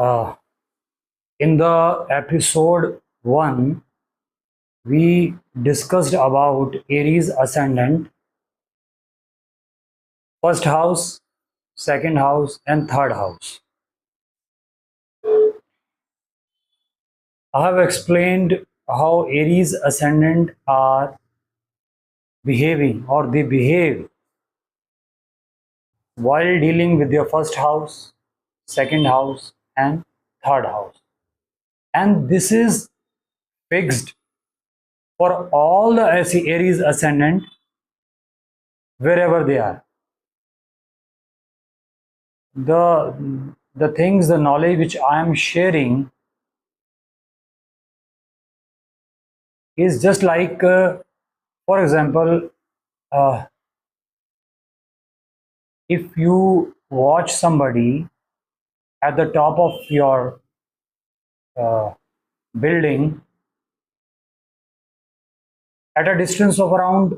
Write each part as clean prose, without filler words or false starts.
Uh, in the episode 1, we discussed about Aries ascendant, first house, second house, and third house. I have explained how Aries ascendant are behaving or they behave while dealing with their first house, second house, and third house. And this is fixed for all the Aries ascendant wherever they are. The things, the knowledge which I am sharing is just like, for example, uh, if you watch somebody at the top of your uh, building at a distance of around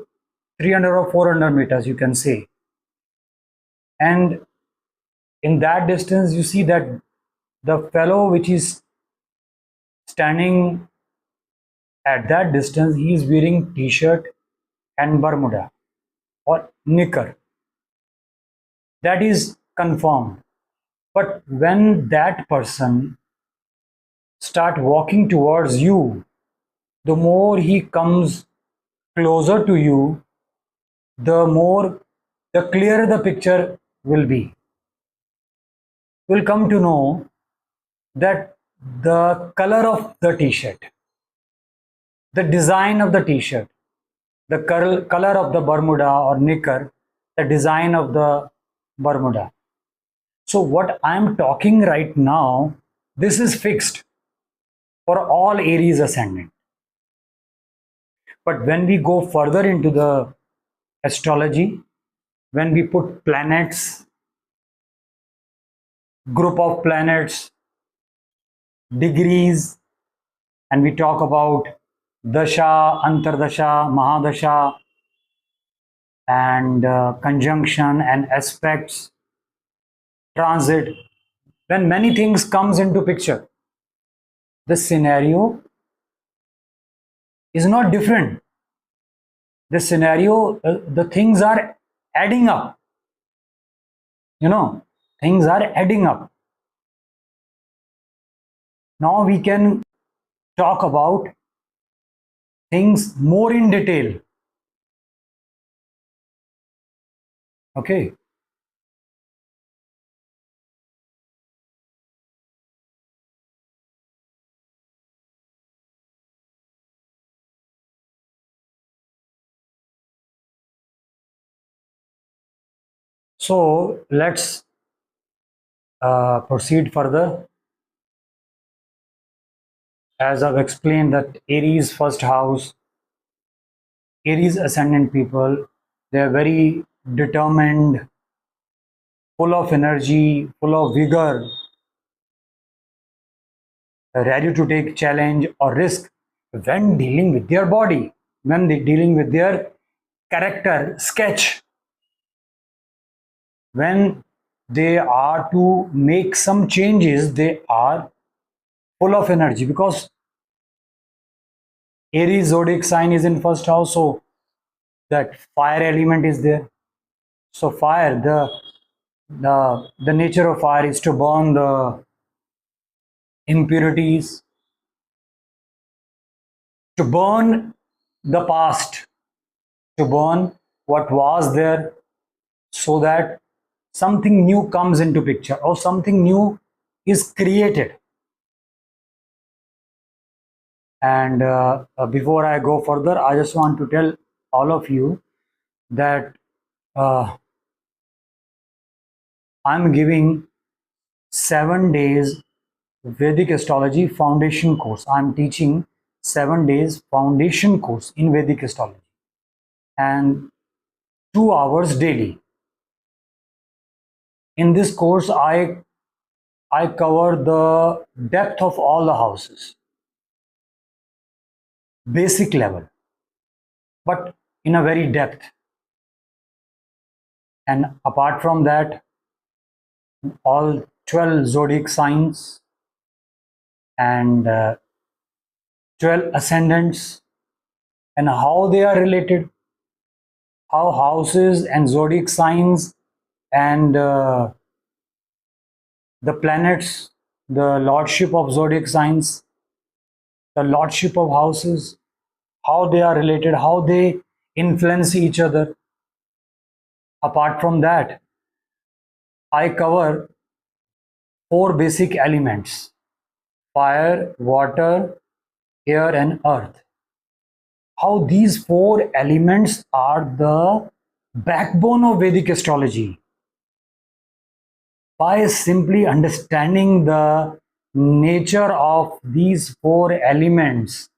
300 or 400 meters, you can say, and in that distance you see that the fellow which is standing at that distance, he is wearing t-shirt and bermuda or knicker. That is confirmed. But when that person start walking towards you, the more he comes closer to you, the clearer the picture will be. We'll come to know that the color of the t-shirt, the design of the t-shirt, the color of the bermuda or knicker, the design of the bermuda. So what I'm talking right now, this is fixed for all Aries ascendant. But when we go further into the astrology, when we put planets, group of planets, degrees, and we talk about dasha, antardasha, mahadasha, and conjunction and aspects, transit, when many things comes into picture, the scenario is not different. The scenario, the things are adding up. Things are adding up. Now we can talk about things more in detail. Okay. So let's proceed further. As I've explained that Aries first house, Aries ascendant people, they are very determined, full of energy, full of vigor, ready to take challenge or risk when dealing with their body, when they dealing with their character sketch, when they are to make some changes, they are full of energy because Aries zodiac sign is in first house, so that fire element is there. So fire, the nature of fire is to burn the impurities, to burn the past, to burn what was there, so that something new comes into picture or something new is created. And before I go further, I just want to tell all of you that I'm giving 7 days Vedic astrology foundation course. I'm teaching 7 days foundation course in Vedic astrology and 2 hours daily. In this course, I cover the depth of all the houses, basic level, but in a very depth. And apart from that, all 12 zodiac signs, and 12 ascendants and how they are related, how houses and zodiac signs and the planets, the lordship of zodiac signs, the lordship of houses, how they are related, how they influence each other. Apart from that, I cover four basic elements: fire, water, air, and earth. How these four elements are the backbone of Vedic astrology. By simply understanding the nature of these four elements,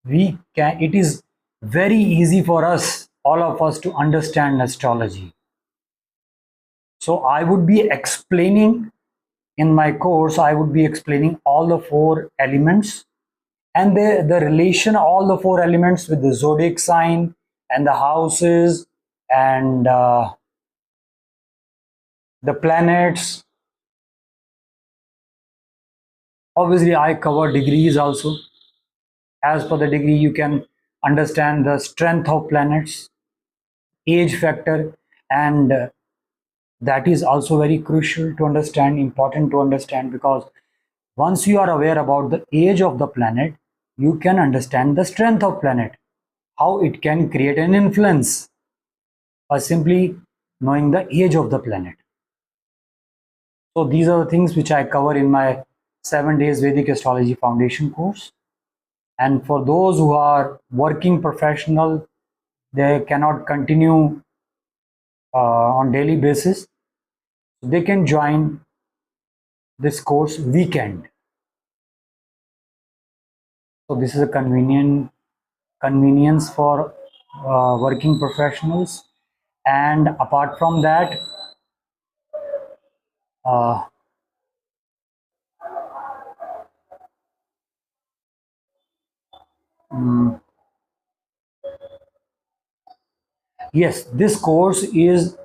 it is very easy for us, all of us, to understand astrology. So I would be explaining in my course, I would be explaining all the four elements and the relation, all the four elements with the zodiac sign and the houses and the planets. Obviously, I cover degrees also. As per the degree, you can understand the strength of planets, age factor, and that is also very crucial to understand, important to understand, because once you are aware about the age of the planet, you can understand the strength of planet, how it can create an influence by simply knowing the age of the planet. So these are the things which I cover in my 7 days Vedic Astrology Foundation course. And for those who are working professional, they cannot continue on daily basis, they can join this course weekend. So this is a convenience for working professionals. And apart from that, uh, mm, yes, this course is,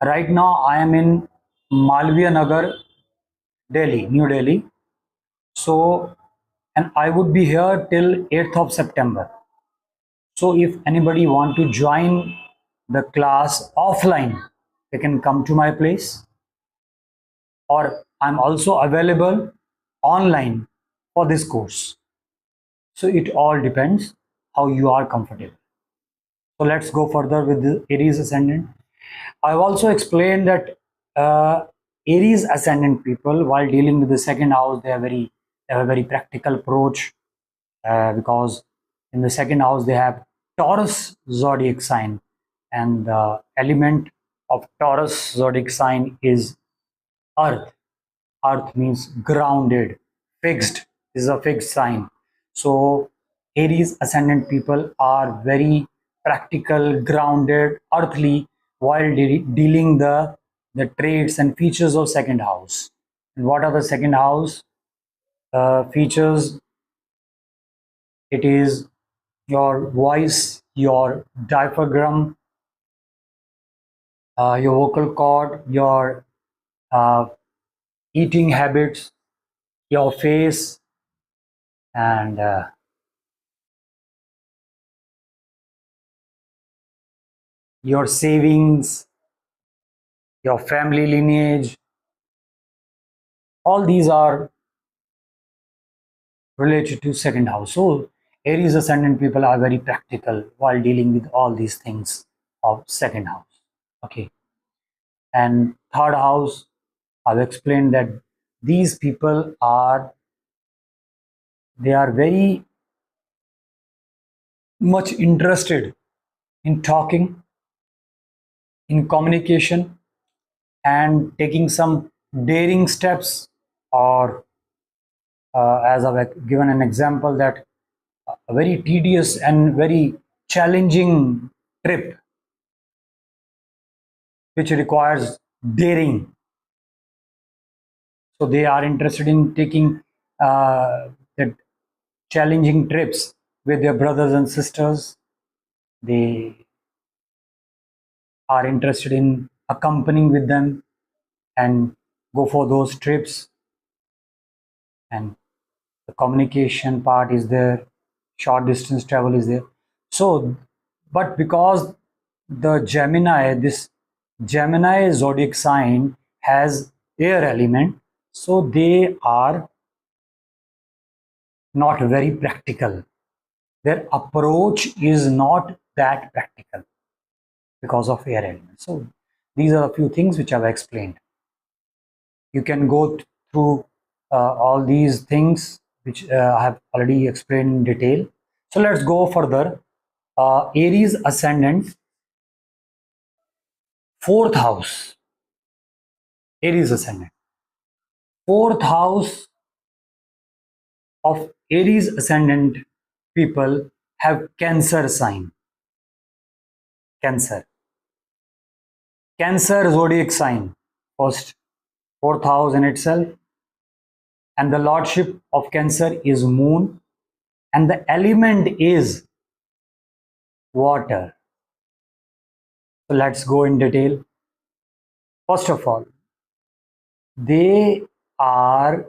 right now I am in Malviya Nagar, Delhi, New Delhi. So, and I would be here till 8th of September. So if anybody want to join the class offline, they can come to my place, or I'm also available online for this course. So it all depends how you are comfortable. So let's go further with the Aries ascendant. I've also explained that Aries ascendant people, while dealing with the second house, they have a very practical approach, because in the second house they have Taurus zodiac sign, and the element of Taurus zodiac sign is earth. Earth means grounded, fixed. This is a fixed sign. So Aries ascendant people are very practical, grounded, earthly, while dealing the traits and features of second house. And what are the second house features? It is your voice, your diaphragm, your vocal cord, your uh, eating habits, your face, and your savings, your family lineage. All these are related to second house. So Aries ascendant people are very practical while dealing with all these things of second house. Okay. And third house, I've explained that these people are, they are very much interested in talking, in communication, and taking some daring steps, or as I've given an example, that a very tedious and very challenging trip which requires daring. So they are interested in taking the challenging trips with their brothers and sisters. They are interested in accompanying with them and go for those trips. And the communication part is there, short distance travel is there. So, but because the Gemini, this Gemini zodiac sign has air element, so they are not very practical. Their approach is not that practical because of air element. So these are a few things which I've explained. You can go through all these things which I have already explained in detail. So let's go further. Aries ascendant, fourth house. Aries ascendant. Fourth house of Aries ascendant people have Cancer sign. Cancer. Cancer zodiac sign. First, fourth house in itself. And the lordship of Cancer is moon. And the element is water. So let's go in detail. First of all, they are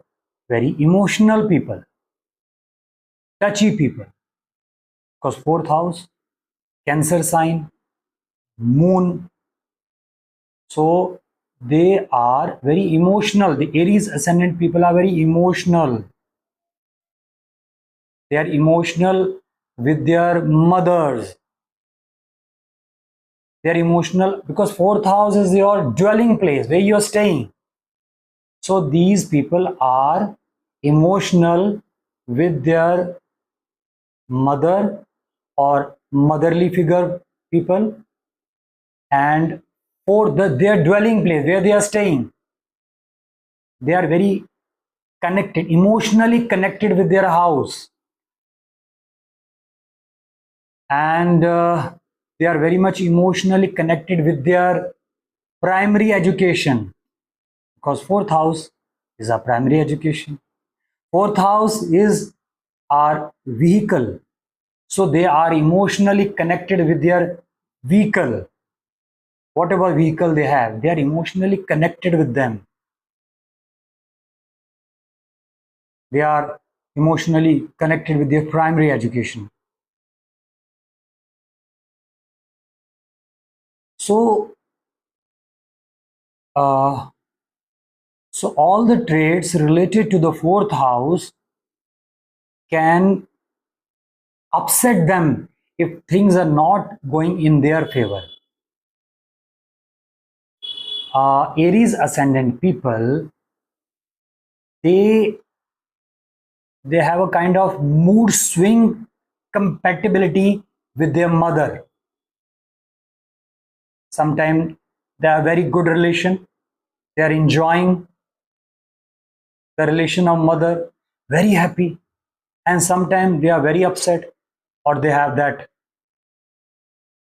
very emotional people, touchy people. Because fourth house, Cancer sign, moon. So they are very emotional. The Aries ascendant people are very emotional. They are emotional with their mothers. They are emotional because fourth house is your dwelling place where you are staying. So these people are emotional with their mother or motherly figure people, and for their dwelling place where they are staying, they are very connected, emotionally connected with their house, and they are very much emotionally connected with their primary education, because fourth house is our primary education. Fourth house is our vehicle, so they are emotionally connected with their vehicle. Whatever vehicle they have, they are emotionally connected with them. They are emotionally connected with their primary education. So, uh, so all the traits related to the fourth house can upset them if things are not going in their favor. Aries ascendant people, they they have a kind of mood swing compatibility with their mother. Sometimes they are very good relation, they are enjoying the relation of mother, very happy, and sometimes they are very upset, or they have that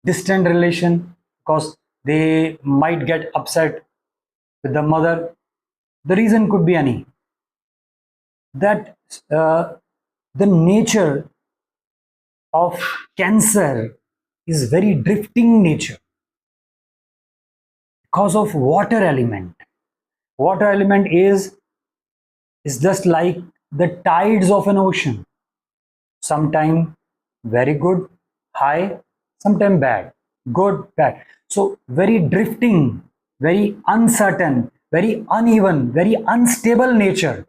distant relation because they might get upset with the mother. The reason could be any, that uh, the nature of Cancer is very drifting nature because of water element. Water element is just like the tides of an ocean, sometime very good, high, sometime bad, good, bad. So very drifting, very uncertain, very uneven, very unstable nature.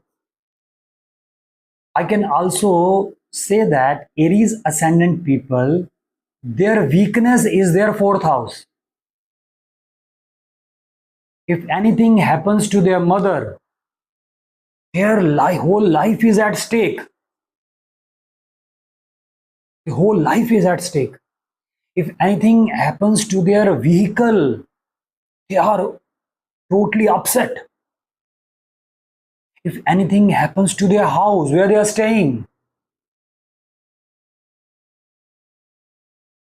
I can also say that Aries ascendant people, their weakness is their fourth house. If anything happens to their mother, their whole life is at stake. The whole life is at stake. If anything happens to their vehicle, they are totally upset. If anything happens to their house where they are staying,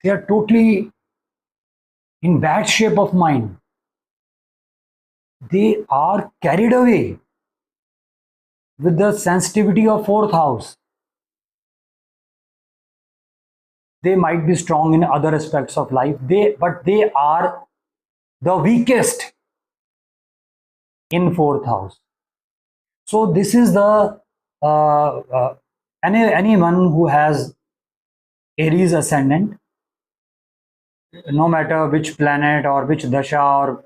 they are totally in bad shape of mind. They are carried away with the sensitivity of fourth house. They might be strong in other aspects of life, but they are the weakest in fourth house. So this is the uh, uh, anyone who has Aries ascendant, no matter which planet or which dasha or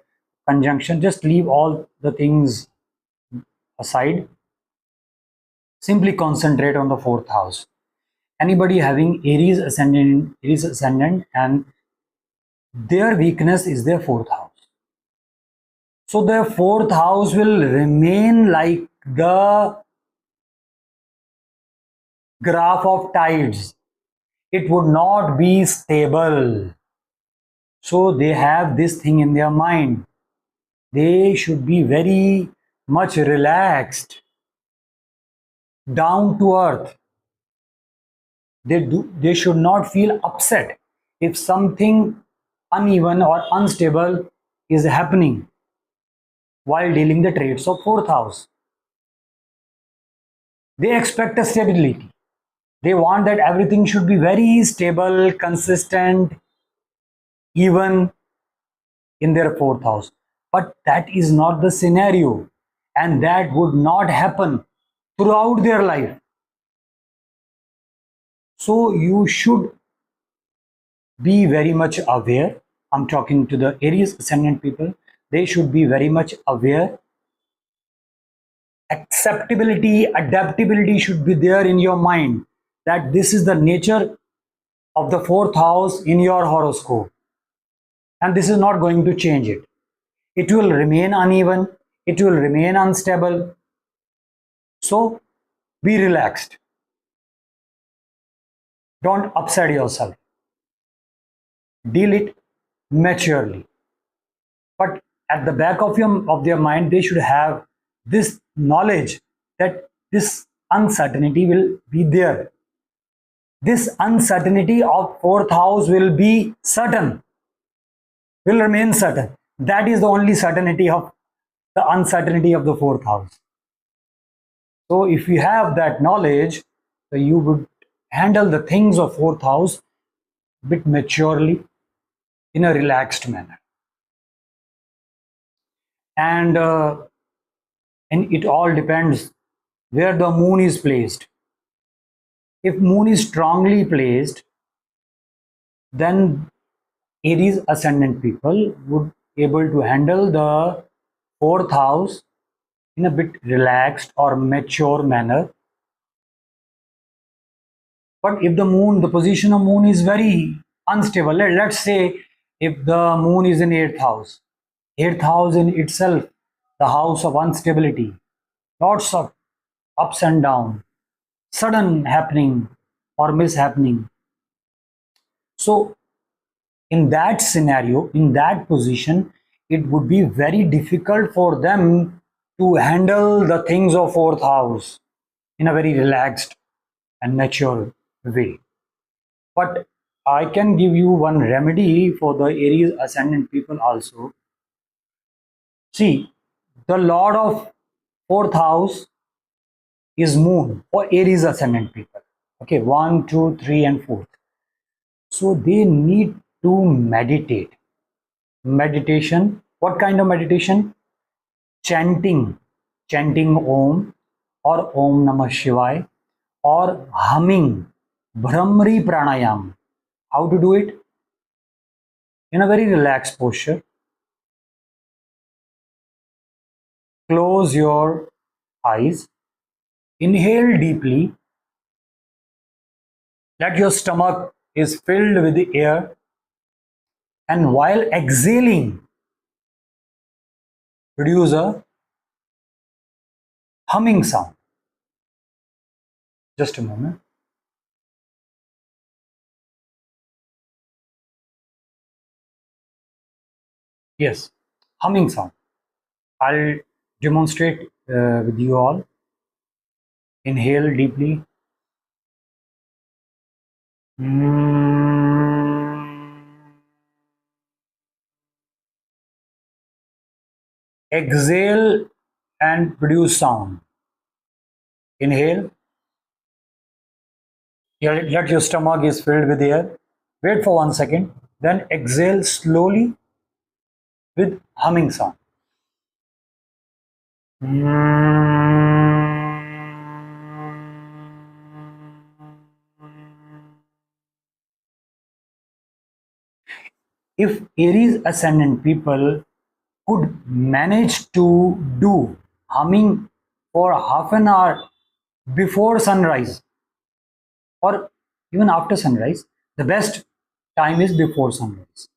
conjunction, just leave all the things aside. Simply concentrate on the fourth house. Anybody having Aries ascendant, and their weakness is their fourth house. So their fourth house will remain like the graph of tides. It would not be stable. So they have this thing in their mind. They should be very much relaxed, down to earth. They should not feel upset if something uneven or unstable is happening while dealing the traits of fourth house. They expect a stability. They want that everything should be very stable, consistent, even in their fourth house. But that is not the scenario, and that would not happen throughout their life. So you should be very much aware. I'm talking to the Aries ascendant people. They should be very much aware. Acceptability, adaptability should be there in your mind, that this is the nature of the fourth house in your horoscope, and this is not going to change it. It will remain uneven, it will remain unstable. So be relaxed. Don't upset yourself. Deal it maturely. But at the back of their mind, they should have this knowledge that this uncertainty will be there. This uncertainty of fourth house will be certain, will remain certain. That is the only certainty of the uncertainty of the fourth house. So if you have that knowledge, you would handle the things of fourth house a bit maturely, in a relaxed manner. And it all depends where the moon is placed. If moon is strongly placed, then Aries ascendant people would able to handle the fourth house in a bit relaxed or mature manner. But if the position of moon is very unstable, let's say if the moon is in eighth house in itself, the house of instability, lots of ups and downs, sudden happening or mishappening. So in that scenario, in that position, it would be very difficult for them to handle the things of fourth house in a very relaxed and mature way. But I can give you one remedy for the Aries ascendant people also. See, the Lord of fourth house is moon for Aries ascendant people. Okay, 1, 2, 3, and 4. So they need to meditate. Meditation. What kind of meditation? Chanting. Chanting Om or Om Namah Shivaya, or humming Brahmari Pranayam. How to do it? In a very relaxed posture. Close your eyes. Inhale deeply. Let your stomach is filled with the air. And while exhaling, produce a humming sound. Just a moment. Yes, humming sound. I'll demonstrate with you all. Inhale deeply. Exhale and produce sound. Inhale. Let your stomach is filled with air. Wait for 1 second. Then exhale slowly with humming sound. if Aries ascendant people could manage to do humming for half an hour before sunrise or even after sunrise, the best time is before sunrise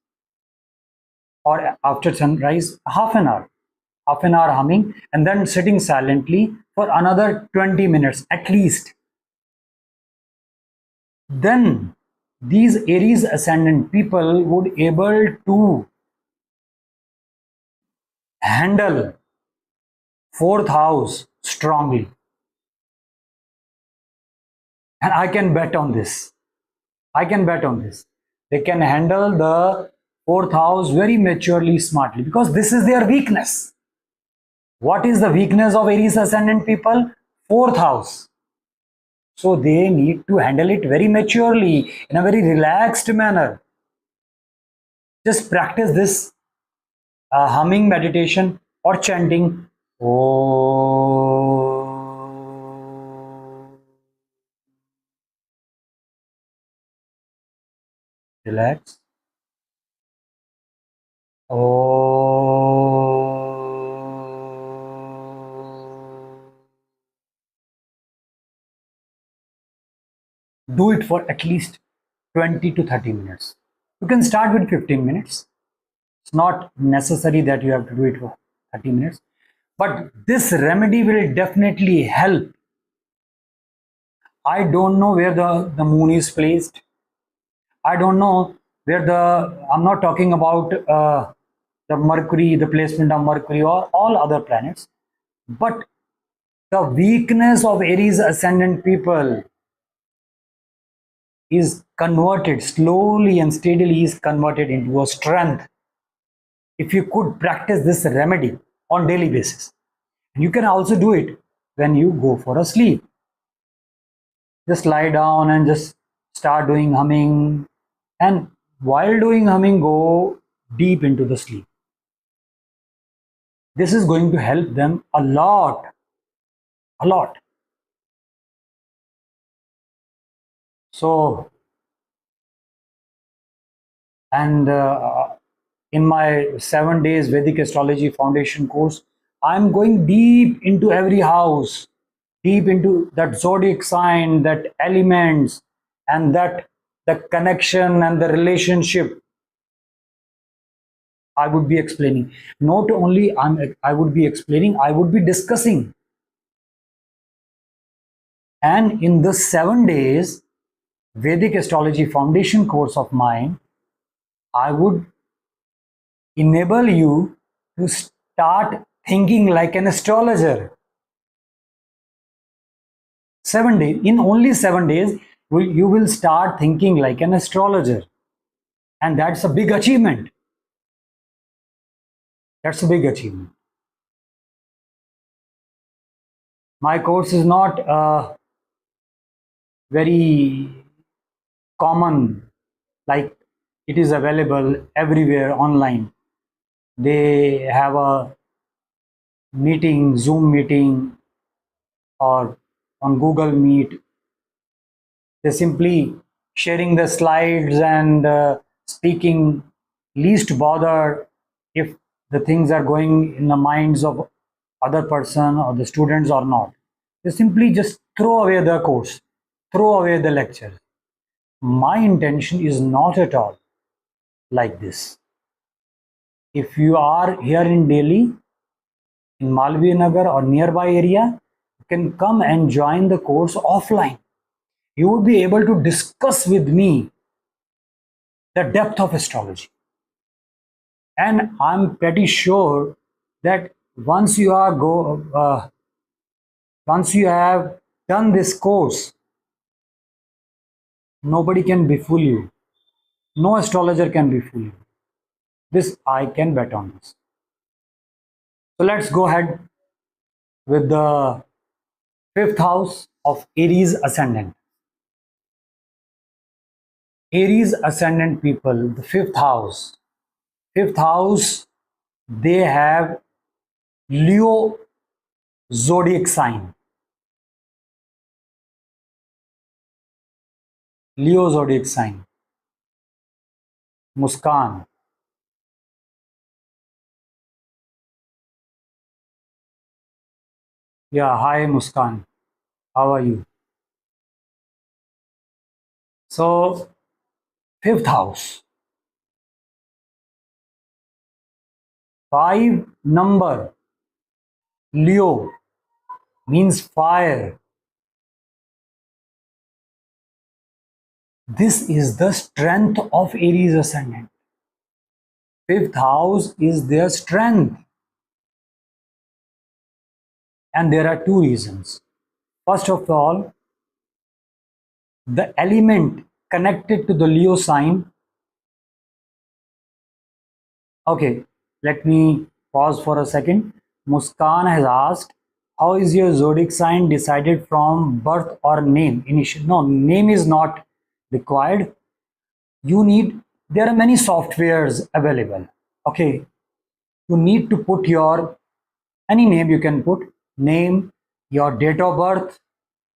or after sunrise, half an hour humming, and then sitting silently for another 20 minutes at least. Then these Aries ascendant people would able to handle fourth house strongly, and I can bet on this. I can bet on this. They can handle the fourth house very maturely, smartly, because this is their weakness. What is the weakness of Aries ascendant people? Fourth house. So they need to handle it very maturely, in a very relaxed manner. Just practice this humming meditation or chanting. Oh, relax. Oh. Do it for at least 20 to 30 minutes. You can start with 15 minutes. It's not necessary that you have to do it for 30 minutes. But this remedy will definitely help. I don't know where the moon is placed. I don't know where I'm not talking about the Mercury, the placement of Mercury or all other planets. But the weakness of Aries ascendant people is converted slowly and steadily, is converted into a strength. If you could practice this remedy on daily basis, you can also do it when you go for a sleep. Just lie down and just start doing humming, and while doing humming, go deep into the sleep. This is going to help them a lot, a lot. So, and in my 7 days Vedic astrology foundation course, I'm going deep into every house, deep into that zodiac sign, that elements, and that the connection and the relationship. I would be explaining. Not only I would be explaining, I would be discussing. And in the 7 days Vedic astrology foundation course of mine, I would enable you to start thinking like an astrologer. 7 days, in only 7 days, you will start thinking like an astrologer. And that's a big achievement. That's a big achievement. My course is not very common, like it is available everywhere online. They have a meeting, Zoom meeting, or on Google Meet. They simply sharing the slides and speaking, least bother if the things are going in the minds of other person or the students or not. They simply just throw away the course, throw away the lecture. My intention is not at all like this. If you are here in Delhi, in Malviya Nagar or nearby area, you can come and join the course offline. You would be able to discuss with me the depth of astrology. And I'm pretty sure that once you have done this course, nobody can befool you. No astrologer can befool you. This I can bet on this. So let's go ahead with the fifth house of Aries ascendant. Aries ascendant people, the fifth house. Fifth house, they have Leo zodiac sign. Leo zodiac sign. Muskan. Yeah, hi Muskan. How are you? So, fifth house, five number, Leo means fire. This is the strength of Aries ascendant. Fifth house is their strength, and there are two reasons. First of all, the element connected to the Leo sign. Okay, let me pause for a second. Muskan has asked, how is your zodiac sign decided from birth or name? Initial. No, name is not required. You need, there are many softwares available. Okay, you need to put your, any name you can put, name, your date of birth,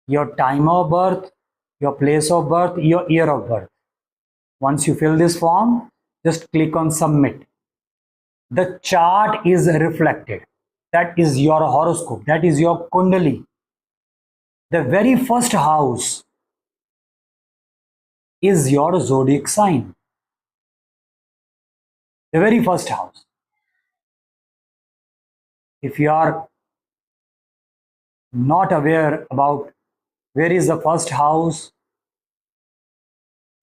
your time of birth, your place of birth, your year of birth. Once you fill this form, just click on submit. The chart is reflected. That is your horoscope. That is your kundali. The very first house is your zodiac sign. The very first house. If you are not aware about where is the first house,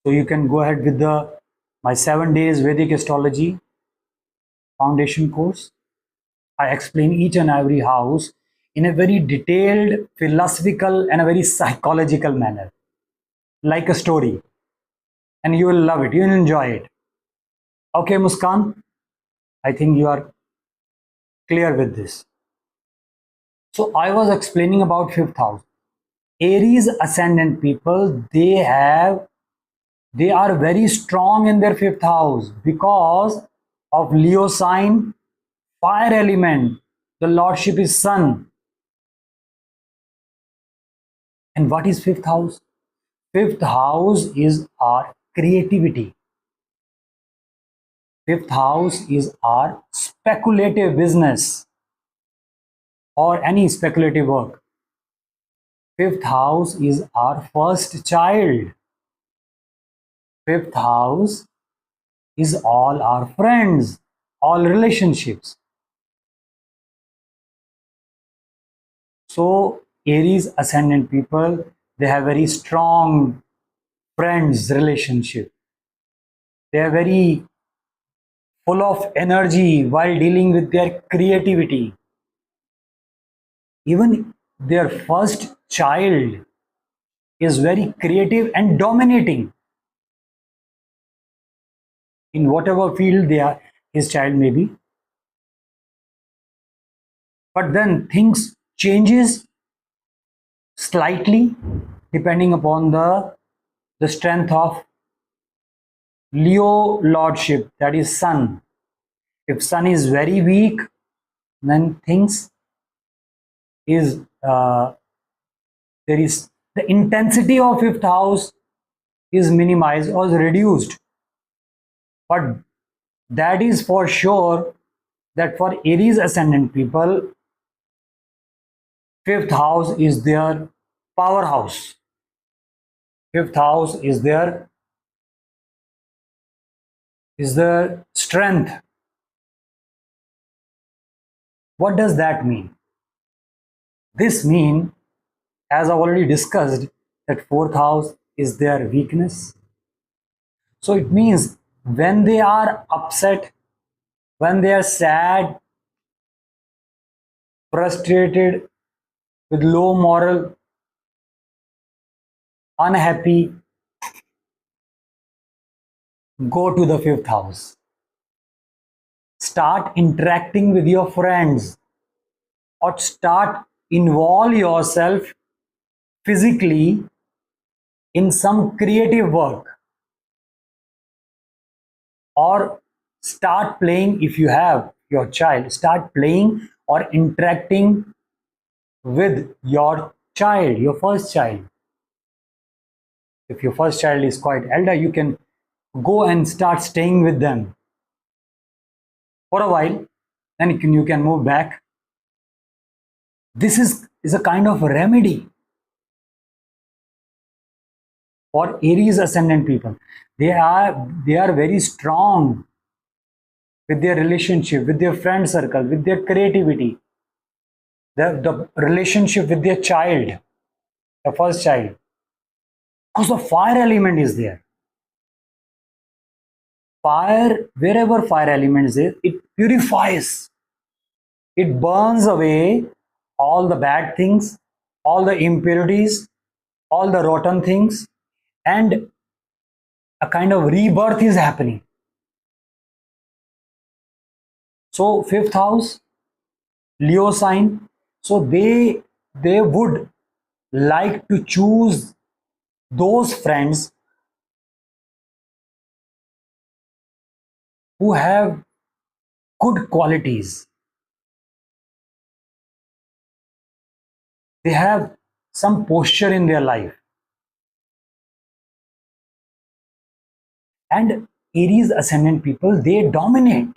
so you can go ahead with the my 7 days Vedic astrology foundation course. I explain each and every house in a very detailed, philosophical, and a very psychological manner, like a story, and you will love it. You will enjoy it. Okay, Muskan, I think you are clear with this. So I was explaining about fifth house. Aries ascendant people, they are very strong in their fifth house because of Leo sign, fire element. The lordship is sun. And what is fifth house? Fifth house is our creativity. Fifth house is our speculative business or any speculative work. Fifth house is our first child. Fifth house is all our friends, all relationships. So, Aries ascendant people, they have very strong friends relationship. They are very full of energy while dealing with their creativity. Even their first child is very creative and dominating in whatever field they are, his child may be. But then things changes slightly depending upon the strength of Leo lordship, that is sun. If sun is very weak, then things is there is the intensity of fifth house is minimized or reduced. But that is for sure that for Aries ascendant people, fifth house is their powerhouse. Fifth house is their strength. What does that mean? This means, as I've already discussed, that fourth house is their weakness. So it means when they are upset, when they are sad, frustrated, with low moral, unhappy, go to the fifth house. Start interacting with your friends or start involve yourself physically in some creative work or start playing. If you have your child, start playing or interacting with your child, your first child. If your first child is quite elder, you can go and start staying with them for a while, then you can move back. This is a kind of remedy for Aries ascendant people. They are very strong with their relationship, with their friend circle, with their creativity, the relationship with their child, the first child. Because the fire element is there. Fire, wherever fire element is there, it purifies. It burns away all the bad things, all the impurities, all the rotten things, and a kind of rebirth is happening. So fifth house, Leo sign. So they would like to choose those friends who have good qualities. They have some posture in their life. And Aries ascendant people, they dominate.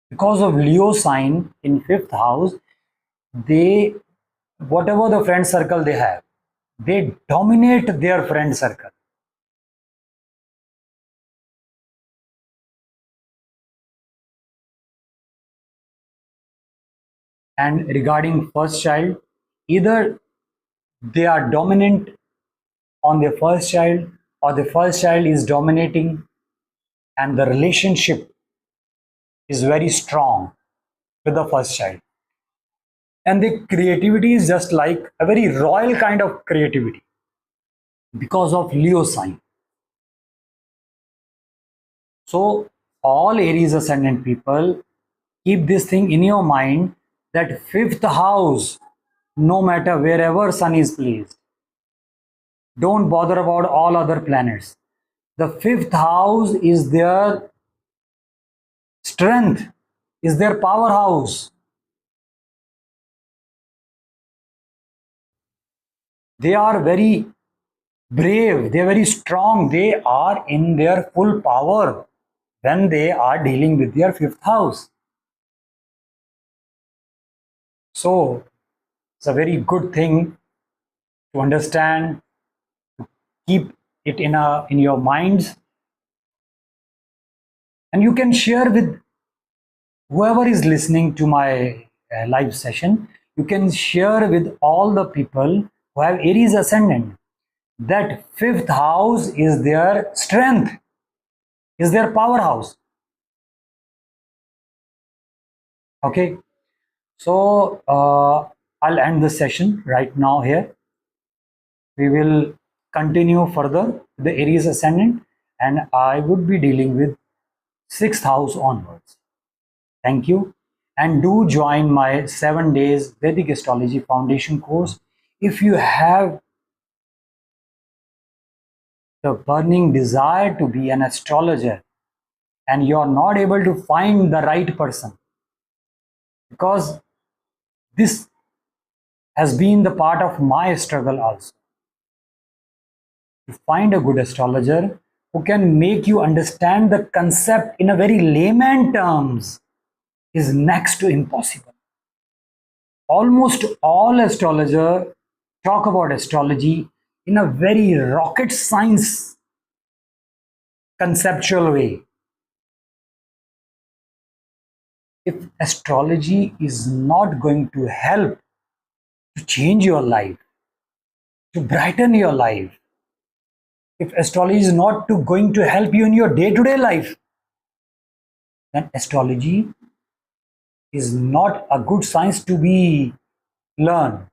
Because of Leo sign in fifth house, they, whatever the friend circle they have, they dominate their friend circle. And regarding first child, either they are dominant on their first child, or the first child is dominating and the relationship is very strong with the first child. And the creativity is just like a very royal kind of creativity because of Leo sign. So all Aries ascendant people, keep this thing in your mind that fifth house, no matter wherever sun is placed, don't bother about all other planets. The fifth house is their strength, is their powerhouse. They are very brave, they are very strong, they are in their full power when they are dealing with their fifth house. So it's a very good thing to understand, to keep it in your minds, and you can share with whoever is listening to my live session. You can share with all the people who have Aries ascendant that fifth house is their strength, is their powerhouse. Okay, so I'll end the session right now here. We will continue further with the Aries ascendant, and I would be dealing with sixth house onwards. Thank you, and do join my 7 days Vedic Astrology Foundation course if you have the burning desire to be an astrologer and you are not able to find the right person, because this has been the part of my struggle also. To find a good astrologer who can make you understand the concept in a very layman terms is next to impossible. Almost all astrologers talk about astrology in a very rocket science conceptual way. If astrology is not going to help to change your life, to brighten your life, if astrology is not going to help you in your day-to-day life, then astrology is not a good science to be learned.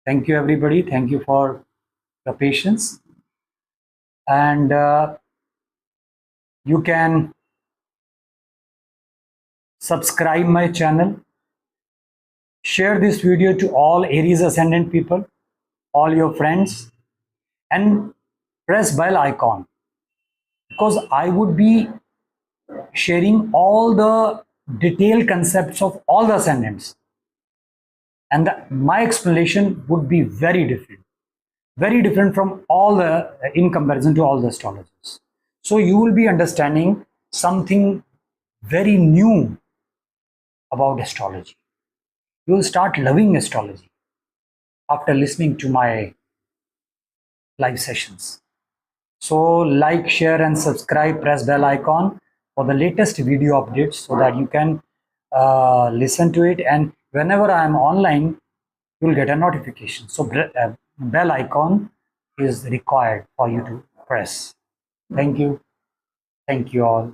Thank you, everybody. Thank you for the patience. And you can subscribe my channel, share this video to all Aries ascendant people, all your friends, and press bell icon, because I would be sharing all the detailed concepts of all the ascendants, and my explanation would be very different from all the in comparison to all the astrologers. So you will be understanding something very new about astrology. You will start loving astrology after listening to my live sessions. So like, share and subscribe, press bell icon for the latest video updates so that you can listen to it, and whenever I am online you'll get a notification. So bell icon is required for you to press. Thank you all.